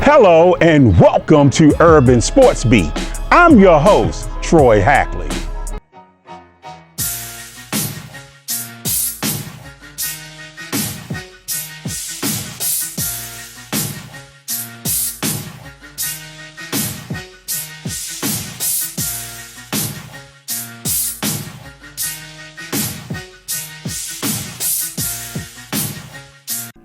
Hello and welcome to Urban Sports Beat. I'm your host, Troy Hackley.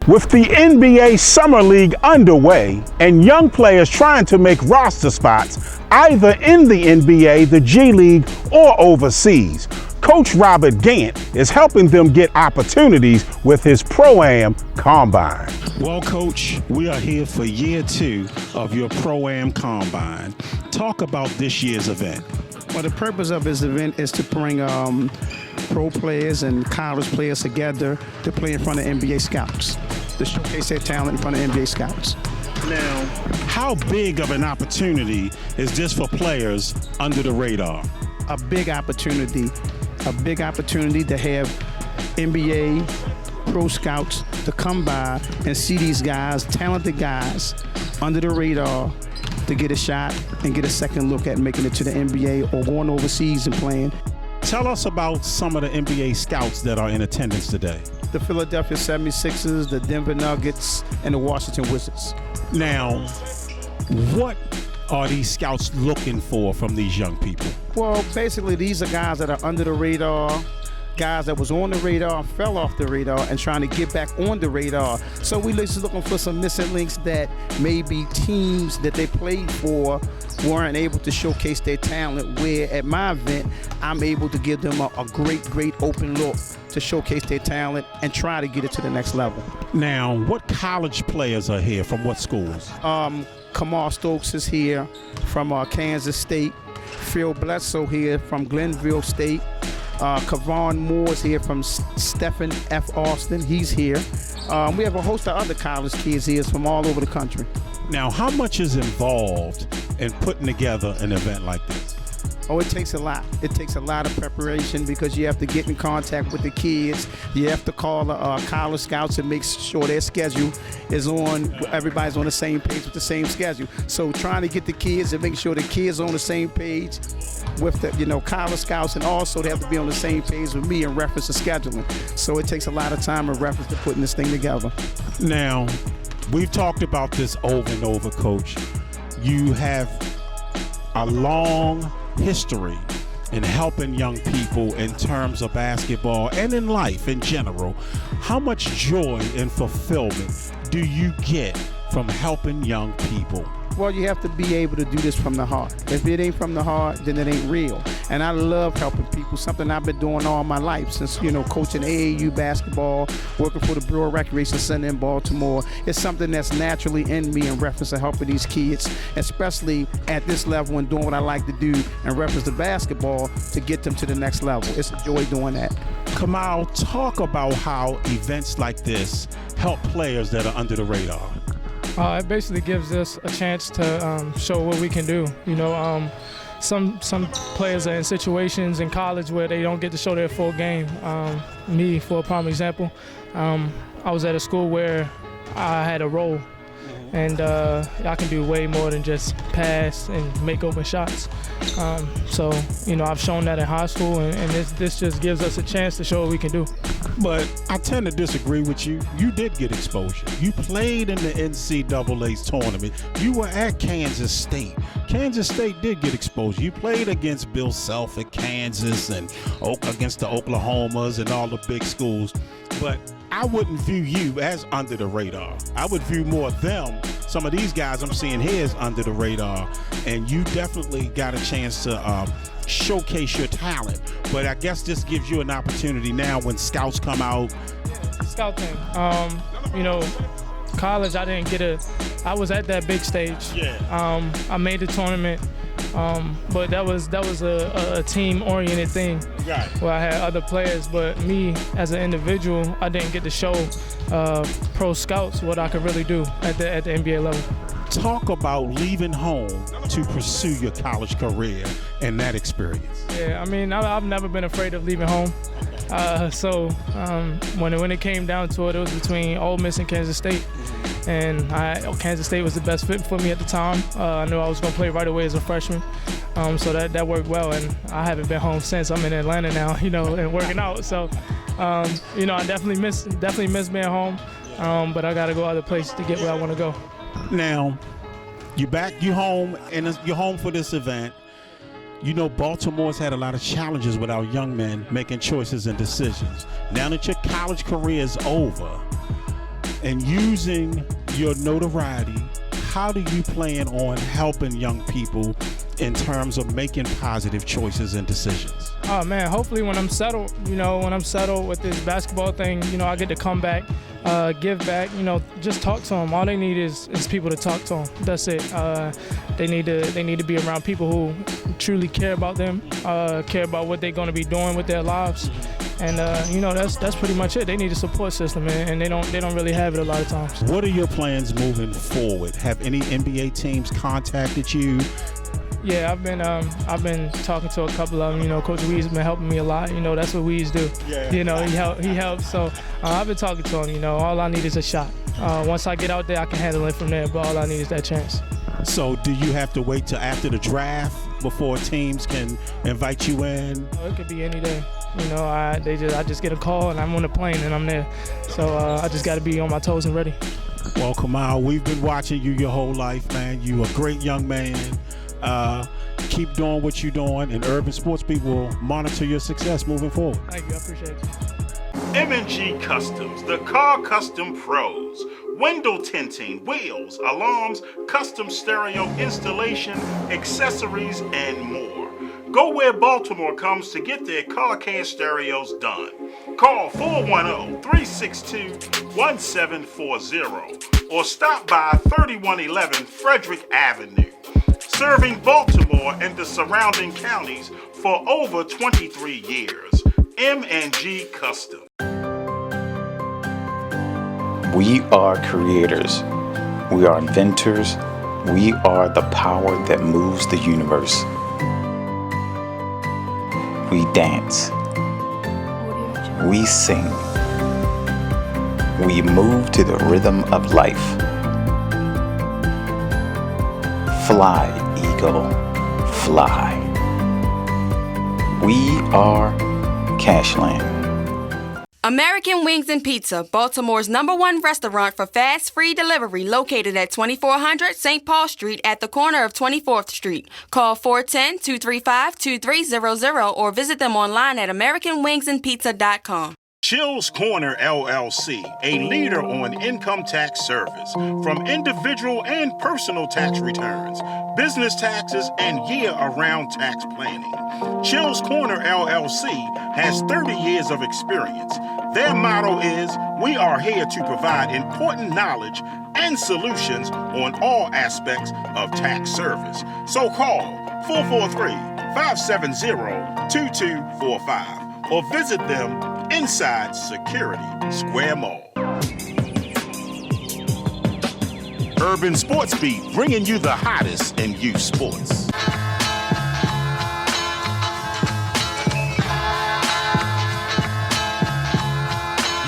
With the NBA Summer League underway and young players trying to make roster spots either in the NBA, the G League, or overseas, Coach Robert Gant is helping them get opportunities with his Pro-Am Combine. Well, Coach, we are here for year 2 of your Pro-Am Combine. Talk about this year's event. Well, the purpose of this event is to bring pro players and college players together to play in front of NBA scouts, to showcase their talent in front of NBA scouts. Now, how big of an opportunity is this for players under the radar? A big opportunity to have NBA pro scouts to come by and see these guys, talented guys, under the radar, to get a shot and get a second look at making it to the NBA or going overseas and playing. Tell us about some of the NBA scouts that are in attendance today. The Philadelphia 76ers, the Denver Nuggets, and the Washington Wizards. Now, what are these scouts looking for from these young people? Well, basically, these are guys that are under the radar, guys that was on the radar, fell off the radar, and trying to get back on the radar. So we're just looking for some missing links that maybe teams that they played for weren't able to showcase their talent, where at my event, I'm able to give them a great open look to showcase their talent and try to get it to the next level. Now, what college players are here from what schools? Kamal Stokes is here from Kansas State. Phil Bledsoe here from Glenville State. Kavon Moore is here from Stephen F. Austin. He's here. We have a host of other college kids here from all over the country. Now, how much is involved in putting together an event like this? Oh, it takes a lot. It takes a lot of preparation because you have to get in contact with the kids. You have to call the college scouts and make sure their schedule is on, everybody's on the same page with the same schedule. So trying to get the kids and make sure the kids are on the same page with the college scouts, and also they have to be on the same page with me in reference to scheduling. So it takes a lot of time in reference to putting this thing together. Now, we've talked about this over and over, Coach. You have a long history in helping young people in terms of basketball and in life in general. How much joy and fulfillment do you get from helping young people? Well, you have to be able to do this from the heart. If it ain't from the heart, then it ain't real. And I love helping people, something I've been doing all my life since, coaching AAU basketball, working for the Bureau of Recreation Center in Baltimore. It's something that's naturally in me in reference to helping these kids, especially at this level and doing what I like to do in reference to basketball to get them to the next level. It's a joy doing that. Kamal, talk about how events like this help players that are under the radar. It basically gives us a chance to show what we can do. Some players are in situations in college where they don't get to show their full game. Me, for a prime example, I was at a school where I had a role, and I can do way more than just pass and make open shots. So I've shown that in high school, and this just gives us a chance to show what we can do. But I tend to disagree with you. You did get exposure. You played in the NCAA tournament. You were at Kansas State. Kansas State did get exposure. You played against Bill Self at Kansas and against the Oklahomas and all the big schools. But I wouldn't view you as under the radar. I would view more them. Some of these guys I'm seeing here is under the radar, and you definitely got a chance to showcase your talent. But I guess this gives you an opportunity now when scouts come out. Scouting, college, I was at that big stage. Yeah. I made the tournament, but that was a team-oriented thing. Right. Where I had other players, but me as an individual, I didn't get to show pro scouts what I could really do at the NBA level. Talk about leaving home to pursue your college career and that experience. Yeah, I've never been afraid of leaving home. So when it came down to it, it was between Ole Miss and Kansas State. and Kansas State was the best fit for me at the time. I knew I was going to play right away as a freshman, so that worked well, and I haven't been home since. I'm in Atlanta now, and working out. So, I definitely miss being home, but I got to go other places to get where I want to go. Now, you're home, and you're home for this event. Baltimore's had a lot of challenges with our young men making choices and decisions. Now that your college career is over, and using your notoriety, how do you plan on helping young people in terms of making positive choices and decisions? Oh man, hopefully when I'm settled, with this basketball thing, I get to come back, give back, just talk to them. All they need is people to talk to them. That's it. They need to be around people who truly care about them, care about what they're going to be doing with their lives. And that's pretty much it. They need a support system, and they don't really have it a lot of times. What are your plans moving forward? Have any NBA teams contacted you? Yeah, I've been talking to a couple of them. Coach Weeds has been helping me a lot. That's what Weeds do. Yeah. He helps. So I've been talking to him. All I need is a shot. Once I get out there, I can handle it from there. But all I need is that chance. So do you have to wait till after the draft before teams can invite you in? It could be any day. I just get a call and I'm on the plane and I'm there. So I just got to be on my toes and ready. Well, Kamal, we've been watching you your whole life, man. You a great young man. Keep doing what you're doing, and Urban Sports Beat will monitor your success moving forward. Thank you, I appreciate it. M&G Customs, the car custom pros. Window tinting, wheels, alarms, custom stereo installation, accessories, and more. Go where Baltimore comes to get their car care stereos done. Call 410-362-1740 or stop by 3111 Frederick Avenue. Serving Baltimore and the surrounding counties for over 23 years. M&G Custom. We are creators. We are inventors. We are the power that moves the universe. We dance. We sing. We move to the rhythm of life. Fly, eagle, fly. We are Cashland. American Wings and Pizza, Baltimore's #1 restaurant for fast, free delivery, located at 2400 St. Paul Street at the corner of 24th Street. Call 410-235-2300 or visit them online at AmericanWingsandPizza.com. Chill's Corner LLC, a leader on income tax service, from individual and personal tax returns, business taxes, and year-around tax planning. Chill's Corner LLC has 30 years of experience. Their motto is, we are here to provide important knowledge and solutions on all aspects of tax service. So call 443-570-2245 or visit them inside Security Square Mall. Urban Sports Beat, bringing you the hottest in youth sports.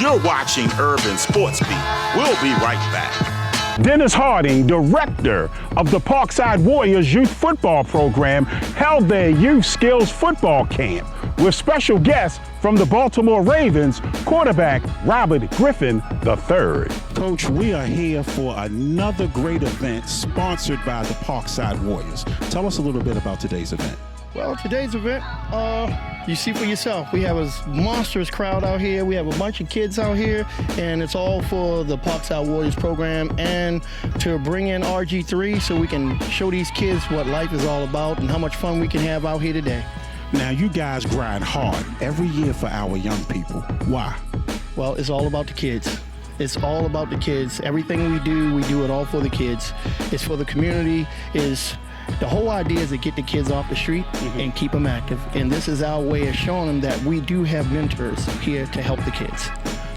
You're watching Urban Sports Beat. We'll be right back. Dennis Harding, director of the Parkside Warriors Youth Football Program, held their Youth Skills Football Camp with special guests from the Baltimore Ravens, quarterback Robert Griffin III. Coach, we are here for another great event sponsored by the Parkside Warriors. Tell us a little bit about today's event. Well, today's event, you see for yourself. We have a monstrous crowd out here. We have a bunch of kids out here, and it's all for the Parkside Warriors program and to bring in RG3 so we can show these kids what life is all about and how much fun we can have out here today. Now, you guys grind hard every year for our young people. Why? Well, it's all about the kids. It's all about the kids. Everything we do it all for the kids. It's for the community. The whole idea is to get the kids off the street and keep them active. And this is our way of showing them that we do have mentors here to help the kids.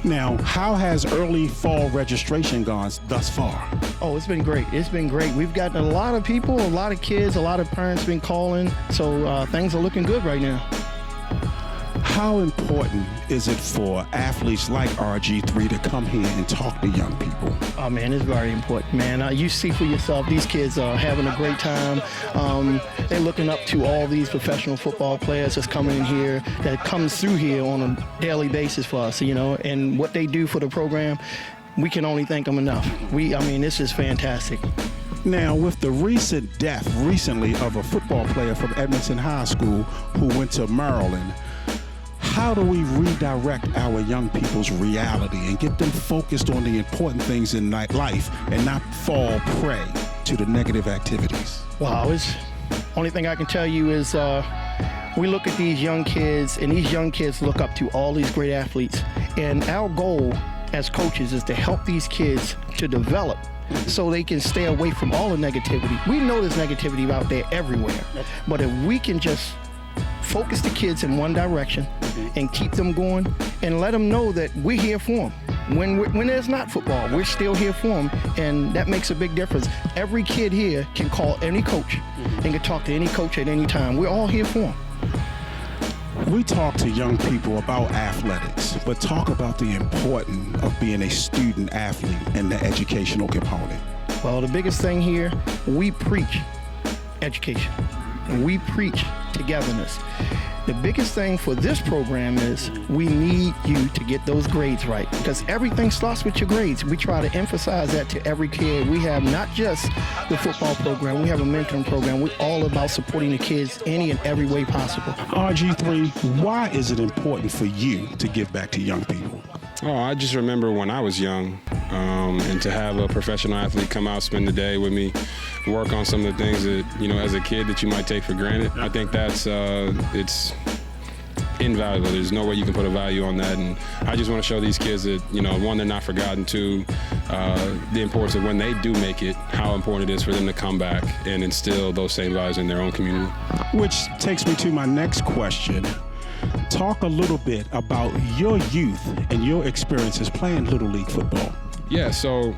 Now, how has early fall registration gone thus far? Oh, it's been great. It's been great. We've gotten a lot of people, a lot of kids, a lot of parents been calling. So things are looking good right now. How important is it for athletes like RG3 to come here and talk to young people? Oh man, it's very important, man. You see for yourself, these kids are having a great time. They're looking up to all these professional football players that's coming in here, that comes through here on a daily basis for us, you know, and what they do for the program, we can only thank them enough. This is fantastic. Now, with the recent death recently of a football player from Edmonton High School who went to Maryland, how do we redirect our young people's reality and get them focused on the important things in life and not fall prey to the negative activities? Wow, only thing I can tell you is we look at these young kids, and these young kids look up to all these great athletes. And our goal as coaches is to help these kids to develop so they can stay away from all the negativity. We know there's negativity out there everywhere, but if we can just focus the kids in one direction and keep them going and let them know that we're here for them. When there's not football, we're still here for them, and that makes a big difference. Every kid here can call any coach and can talk to any coach at any time. We're all here for them. We talk to young people about athletics, but talk about the importance of being a student athlete and the educational component. Well, the biggest thing here, we preach education and we preach togetherness. The biggest thing for this program is we need you to get those grades right, because everything starts with your grades. We try to emphasize that to every kid. We have not just the football program, we have a mentoring program. We're all about supporting the kids any and every way possible. RG3, why is it important for you to give back to young people? Oh, I just remember when I was young, and to have a professional athlete come out, spend the day with me, work on some of the things that, as a kid that you might take for granted. I think that's, it's invaluable. There's no way you can put a value on that. And I just want to show these kids that, one, they're not forgotten, two, the importance of when they do make it, how important it is for them to come back and instill those same values in their own community. Which takes me to my next question. Talk a little bit about your youth and your experiences playing Little League football. Yeah, so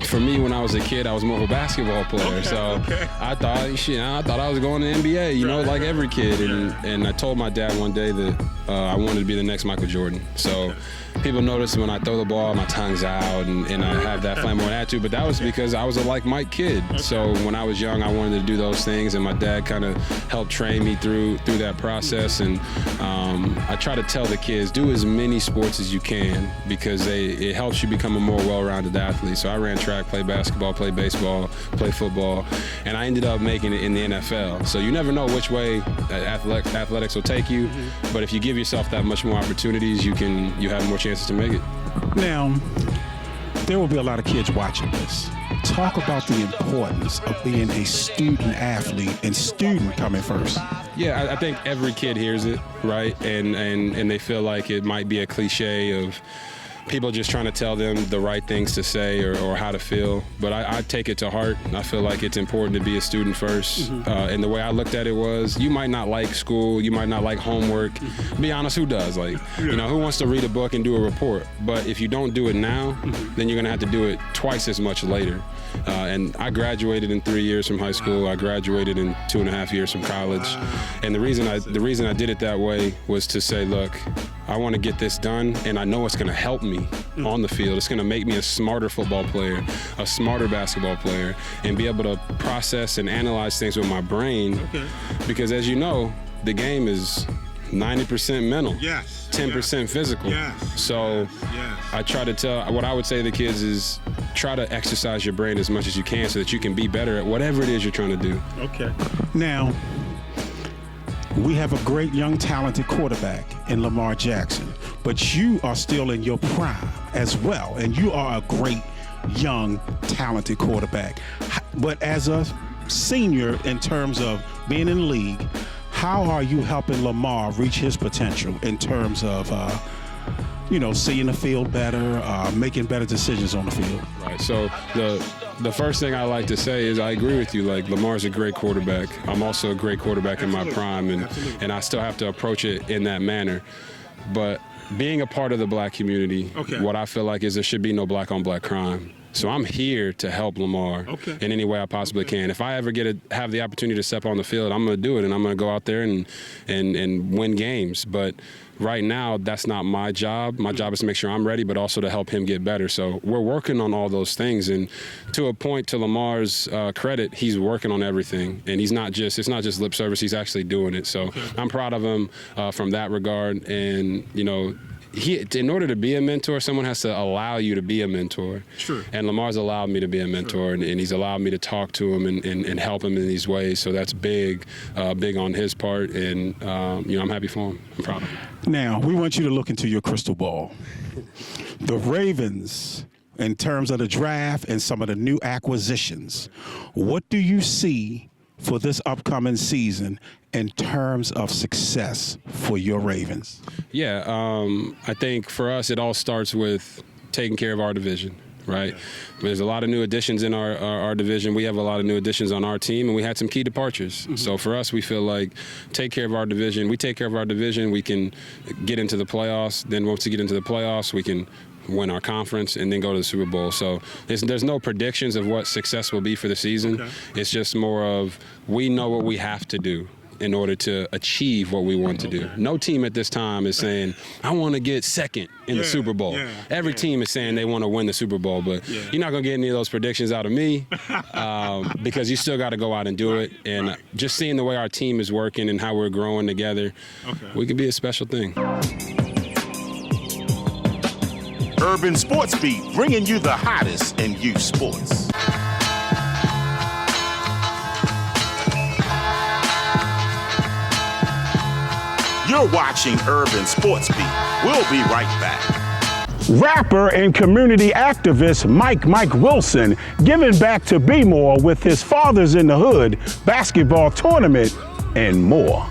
for me, when I was a kid, I was more of a basketball player. I thought I was going to the NBA, like every kid. And I told my dad one day that I wanted to be the next Michael Jordan. So people notice when I throw the ball, my tongue's out and I have that flamboyant attitude. But that was because I was a like Mike kid. So when I was young, I wanted to do those things. And my dad kind of helped train me through that process. And I try to tell the kids, do as many sports as you can, because it helps you become a more well-rounded athlete. So I ran track, played basketball, played baseball, played football, and I ended up making it in the NFL. So you never know which way athletics will take you, but if you give yourself that much more opportunities, you have more chances to make it. Now, there will be a lot of kids watching this. Talk about the importance of being a student athlete and student coming first. Yeah, I think every kid hears it, right? And they feel like it might be a cliche of people just trying to tell them the right things to say or how to feel. But I take it to heart. I feel like it's important to be a student first. And the way I looked at it was, you might not like school, you might not like homework. Be honest, who does? Who wants to read a book and do a report? But if you don't do it now, then you're gonna have to do it twice as much later. And I graduated in 3 years from high school. I graduated in 2.5 years from college. And the reason I did it that way was to say, look, I want to get this done, and I know it's going to help me on the field. It's going to make me a smarter football player, a smarter basketball player, and be able to process and analyze things with my brain. Because as you know, the game is 90% mental, 10% physical. So I try to what I would say to the kids is, try to exercise your brain as much as you can so that you can be better at whatever it is you're trying to do. Now, we have a great young talented quarterback in Lamar Jackson, but you are still in your prime as well, and you are a great young talented quarterback. But as a senior in terms of being in the league, how are you helping Lamar reach his potential in terms of seeing the field better, making better decisions on the field? Right. So the first thing I like to say is I agree with you. Lamar's a great quarterback. I'm also a great quarterback in my prime, and I still have to approach it in that manner. But being a part of the black community, what I feel like is there should be no black on black crime. So I'm here to help Lamar in any way I possibly can. If I ever have the opportunity to step on the field, I'm going to do it, and I'm going to go out there and win games. But right now, that's not my job. My job is to make sure I'm ready, but also to help him get better. So we're working on all those things. And to a point, to Lamar's credit, he's working on everything. And it's not just lip service. He's actually doing it. So I'm proud of him from that regard. And, you know, in order to be a mentor, someone has to allow you to be a mentor. Sure. And Lamar's allowed me to be a mentor, and he's allowed me to talk to him and help him in these ways. So that's big on his part. And, you know, I'm happy for him. I'm proud of him. Now, we want you to look into your crystal ball. The Ravens, in terms of the draft and some of the new acquisitions, what do you see for this upcoming season in terms of success for your Ravens? Yeah, I think for us it all starts with taking care of our division, right? There's a lot of new additions in our division. We have a lot of new additions on our team, and we had some key departures. So for us, we feel like take care of our division. We take care of our division, we can get into the playoffs. Then once we get into the playoffs, we can win our conference and then go to the Super Bowl. So there's no predictions of what success will be for the season. It's just more of we know what we have to do in order to achieve what we want to do. No team at this time is saying, I want to get second in the Super Bowl. Every team is saying they want to win the Super Bowl, but you're not going to get any of those predictions out of me because you still got to go out and do it. And just seeing the way our team is working and how we're growing together, we could be a special thing. Urban Sports Beat, bringing you the hottest in youth sports. You're watching Urban Sports Beat. We'll be right back. Rapper and community activist Mike Wilson giving back to B-More with his Fathers in the Hood basketball tournament and more.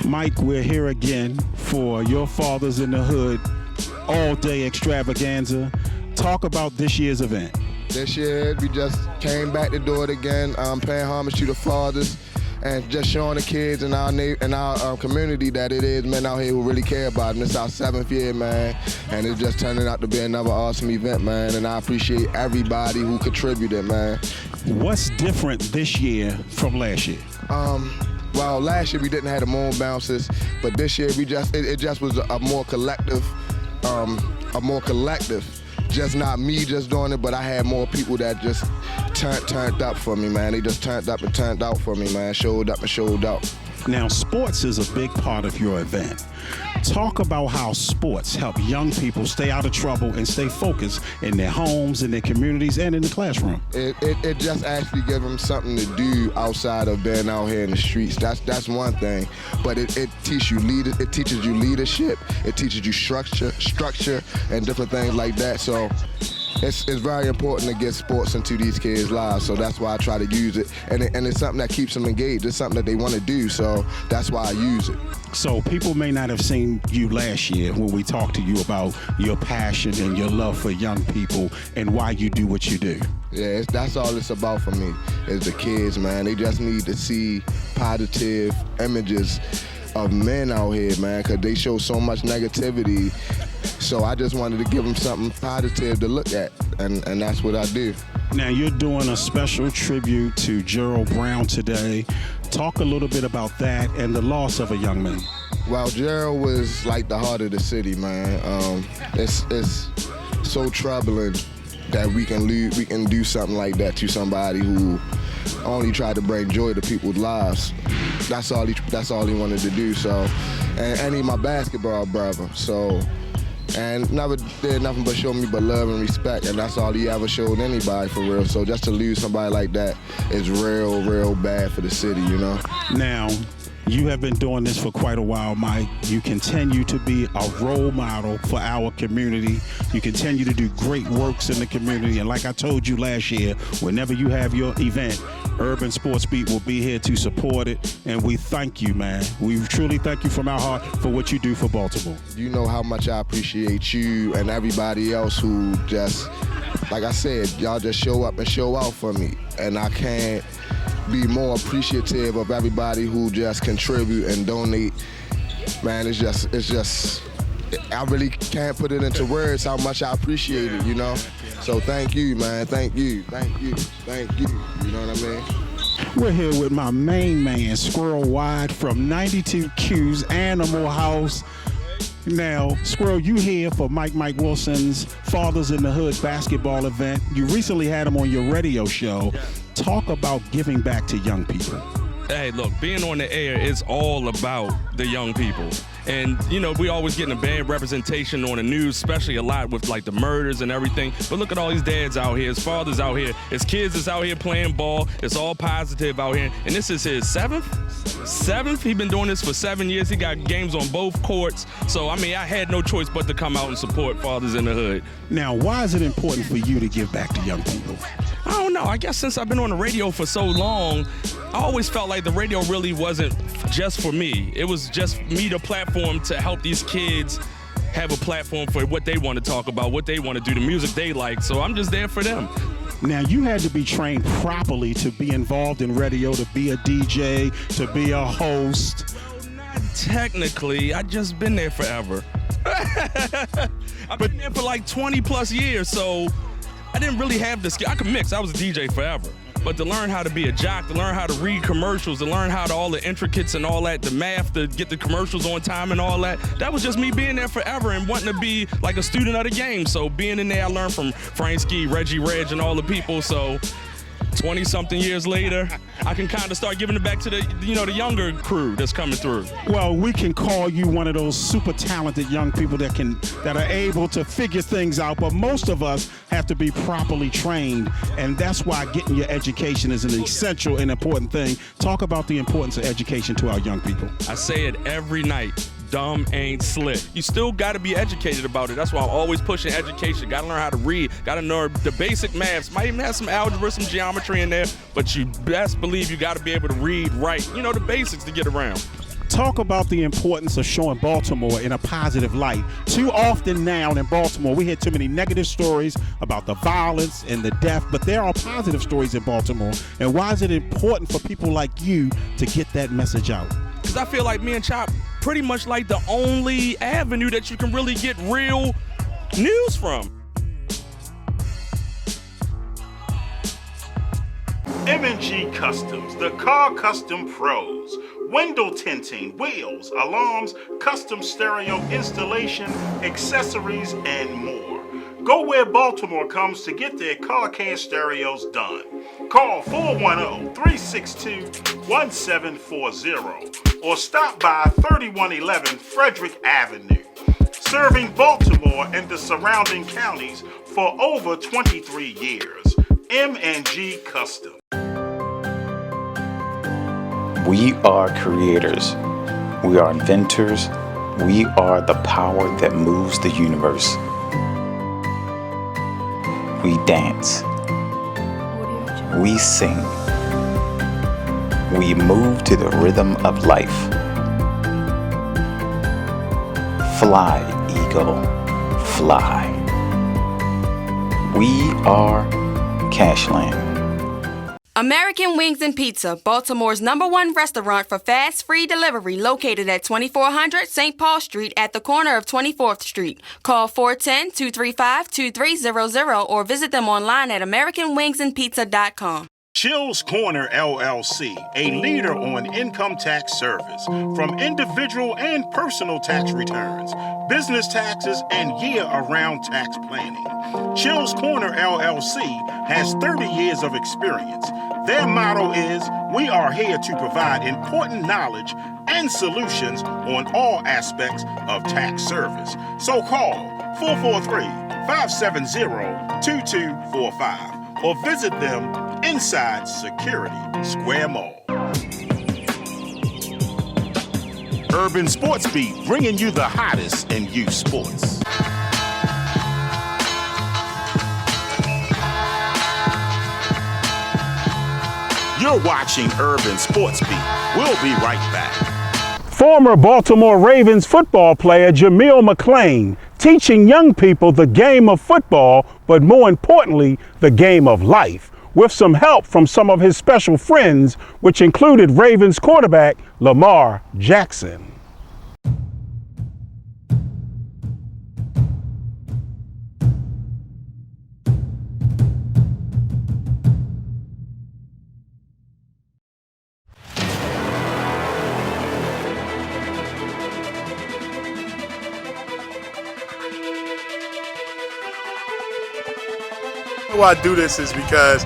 Mike, we're here again for your Fathers in the Hood all-day extravaganza. Talk about this year's event. This year, we just came back to do it again, paying homage to the fathers and just showing the kids in our community that it is men out here who really care about them. It's our 7th year, man, and it's just turning out to be another awesome event, man, and I appreciate everybody who contributed, man. What's different this year from last year? Well, last year we didn't have the moon bounces, but this year it just was a more collective. Just not me just doing it, but I had more people that just turned up for me, man. They just turned up and turned out for me, man. Showed up and showed out. Now, sports is a big part of your event. Talk about how sports help young people stay out of trouble and stay focused in their homes, in their communities, and in the classroom. It just actually gives them something to do outside of being out here in the streets. That's one thing. But it teaches you leadership. It teaches you structure, and different things like that. So it's very important to get sports into these kids' lives. So that's why I try to use it. And it's something that keeps them engaged. It's something that they want to do. So that's why I use it. So people may not have seen you last year when we talked to you about your passion and your love for young people and why you do what you do. Yeah, that's all it's about for me, is the kids, man. They just need to see positive images of men out here, man, because they show so much negativity. So I just wanted to give them something positive to look at, and that's what I do. Now, you're doing a special tribute to Gerald Brown today. Talk a little bit about that and the loss of a young man. Well, Gerald was like the heart of the city, man. It's so troubling that we can do something like that to somebody who only tried to bring joy to people's lives. That's all he wanted to do. So, and he's my basketball brother. So, and never did nothing but show me but love and respect, and that's all he ever showed anybody, for real. So just to lose somebody like that is real bad for the city, you know. Now, you have been doing this for quite a while, Mike. You continue to be a role model for our community. You continue to do great works in the community. And like I told you last year, whenever you have your event, Urban Sports Beat will be here to support it. And we thank you, man. We truly thank you from our heart for what you do for Baltimore. You know how much I appreciate you and everybody else who just, like I said, y'all just show up and show out for me. And I can't be more appreciative of everybody who just contribute and donate. Man, it's just I really can't put it into words how much I appreciate it, you know? So thank you, man. Thank you. You know what I mean? We're here with my main man, Squirrel Wide from 92Q's Animal House. Now, Squirrel, you here for Mike Wilson's Fathers in the Hood basketball event. You recently had him on your radio show. Talk about giving back to young people. Hey, look, being on the air is all about the young people. And, you know, we always getting a bad representation on the news, especially a lot with, like, the murders and everything. But look at all these dads out here, his fathers out here, his kids is out here playing ball. It's all positive out here. And this is his seventh? He's been doing this for 7 years. He got games on both courts. So, I mean, I had no choice but to come out and support Fathers in the Hood. Now, why is it important for you to give back to young people? I don't know. I guess since I've been on the radio for so long, I always felt like the radio really wasn't just for me. It was just me, the platform to help these kids have a platform for what they want to talk about, what they want to do, the music they like. So I'm just there for them. Now, you had to be trained properly to be involved in radio, to be a DJ, to be a host. Technically, I just been there forever. I've been there for like 20 plus years, so I didn't really have the skill. I could mix. I was a DJ forever. But to learn how to be a jock, to learn how to read commercials, to learn how to all the intricates and all that, the math, to get the commercials on time and all that, that was just me being there forever and wanting to be like a student of the game. So being in there, I learned from Frank Ski, Reggie Reg, and all the people. So 20-something years later, I can kind of start giving it back to the younger crew that's coming through. Well, we can call you one of those super talented young people that are able to figure things out, but most of us have to be properly trained, and that's why getting your education is an essential and important thing. Talk about the importance of education to our young people. I say it every night. Dumb ain't slick. You still got to be educated about it. That's why I'm always pushing education. Got to learn how to read. Got to know the basic maths. Might even have some algebra, some geometry in there, but you best believe you got to be able to read, write, the basics to get around. Talk about the importance of showing Baltimore in a positive light. Too often now in Baltimore, we hear too many negative stories about the violence and the death, but there are positive stories in Baltimore. And why is it important for people like you to get that message out? Because I feel like me and Chop pretty much like the only avenue that you can really get real news from. M&G Customs, the car custom pros. Window tinting, wheels, alarms, custom stereo installation, accessories, and more. Go where Baltimore comes to get their car care stereos done. Call 410-362-1740 or stop by 3111 Frederick Avenue. Serving Baltimore and the surrounding counties for over 23 years. M&G Custom. We are creators. We are inventors. We are the power that moves the universe. We dance. We sing. We move to the rhythm of life. Fly, eagle, fly. We are Cashland. American Wings and Pizza, Baltimore's #1 restaurant for fast, free delivery, located at 2400 St. Paul Street at the corner of 24th Street. Call 410-235-2300 or visit them online at AmericanWingsandPizza.com. Chill's Corner LLC, a leader on income tax service, from individual and personal tax returns, business taxes, and year-around tax planning. Chill's Corner LLC has 30 years of experience. Their motto is, we are here to provide important knowledge and solutions on all aspects of tax service. So call 443-570-2245 or visit them inside Security Square Mall. Urban Sports Beat, bringing you the hottest in youth sports. You're watching Urban Sports Beat. We'll be right back. Former Baltimore Ravens football player Jamil McClain, teaching young people the game of football, but more importantly, the game of life, with some help from some of his special friends, which included Ravens quarterback Lamar Jackson. Why I do this is because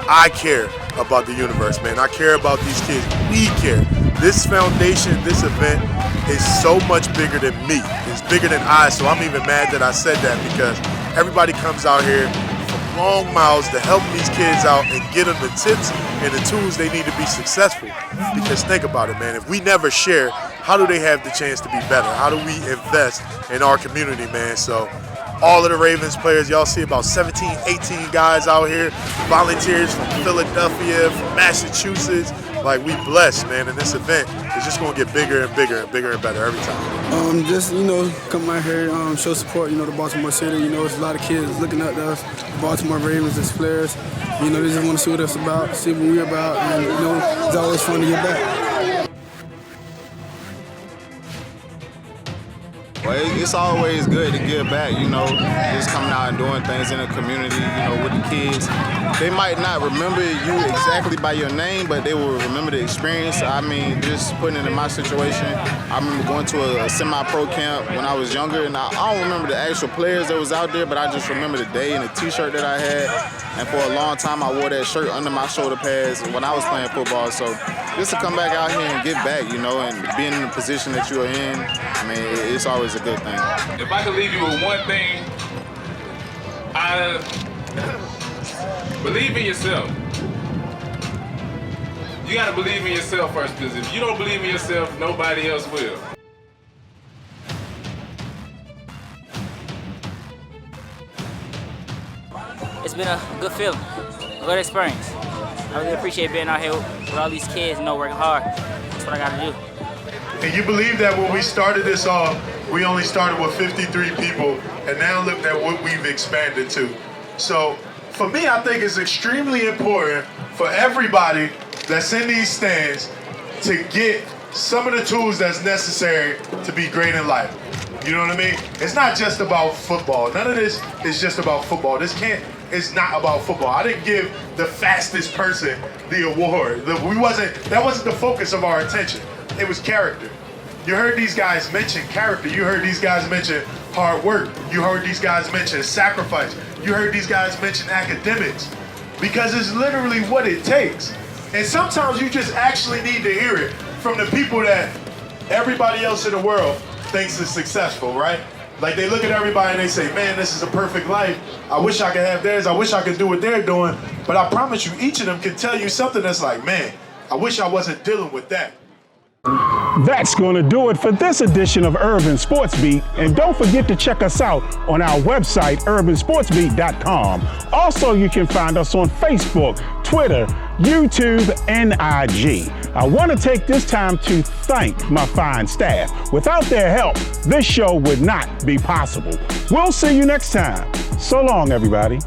I care about the universe, man. I care about these kids. We care. This foundation, this event is so much bigger than me. It's bigger than I, so I'm even mad that I said that, because everybody comes out here from long miles to help these kids out and get them the tips and the tools they need to be successful. Because think about it, man. If we never share, how do they have the chance to be better? How do we invest in our community, man? So all of the Ravens players, y'all see about 17, 18 guys out here, volunteers from Philadelphia, from Massachusetts. Like, we blessed, man, and this event is just going to get bigger and bigger and bigger and better every time. Just, come out here, show support, to Baltimore City. It's a lot of kids looking up to us, Baltimore Ravens as players. They just want to see what it's about, see what we're about, and, it's always fun to get back. Well, it's always good to give back, just coming out and doing things in the community, with the kids. They might not remember you exactly by your name, but they will remember the experience. I mean, just putting it in my situation, I remember going to a semi-pro camp when I was younger, and I don't remember the actual players that was out there, but I just remember the day and the t-shirt that I had. And for a long time, I wore that shirt under my shoulder pads when I was playing football. So just to come back out here and give back, and being in the position that you are in, I mean, it's always a good thing. If I could leave you with one thing, believe in yourself. You gotta believe in yourself first, because if you don't believe in yourself, nobody else will. It's been a good feeling, a good experience. I really appreciate being out here with all these kids, working hard. That's what I gotta do. And you believe that when we started this off, we only started with 53 people, and now look at what we've expanded to. So for me, I think it's extremely important for everybody that's in these stands to get some of the tools that's necessary to be great in life. You know what I mean? It's not just about football. None of this is just about football. It's not about football. I didn't give the fastest person the award. That wasn't the focus of our attention. It was character. You heard these guys mention character. You heard these guys mention hard work. You heard these guys mention sacrifice. You heard these guys mention academics, because it's literally what it takes. And sometimes you just actually need to hear it from the people that everybody else in the world thinks is successful, right? Like, they look at everybody and they say, man, this is a perfect life. I wish I could have theirs. I wish I could do what they're doing. But I promise you, each of them can tell you something that's like, man, I wish I wasn't dealing with that. That's going to do it for this edition of Urban Sports Beat. And don't forget to check us out on our website, urbansportsbeat.com. Also, you can find us on Facebook, Twitter, YouTube, and IG. I want to take this time to thank my fine staff. Without their help, this show would not be possible. We'll see you next time. So long, everybody.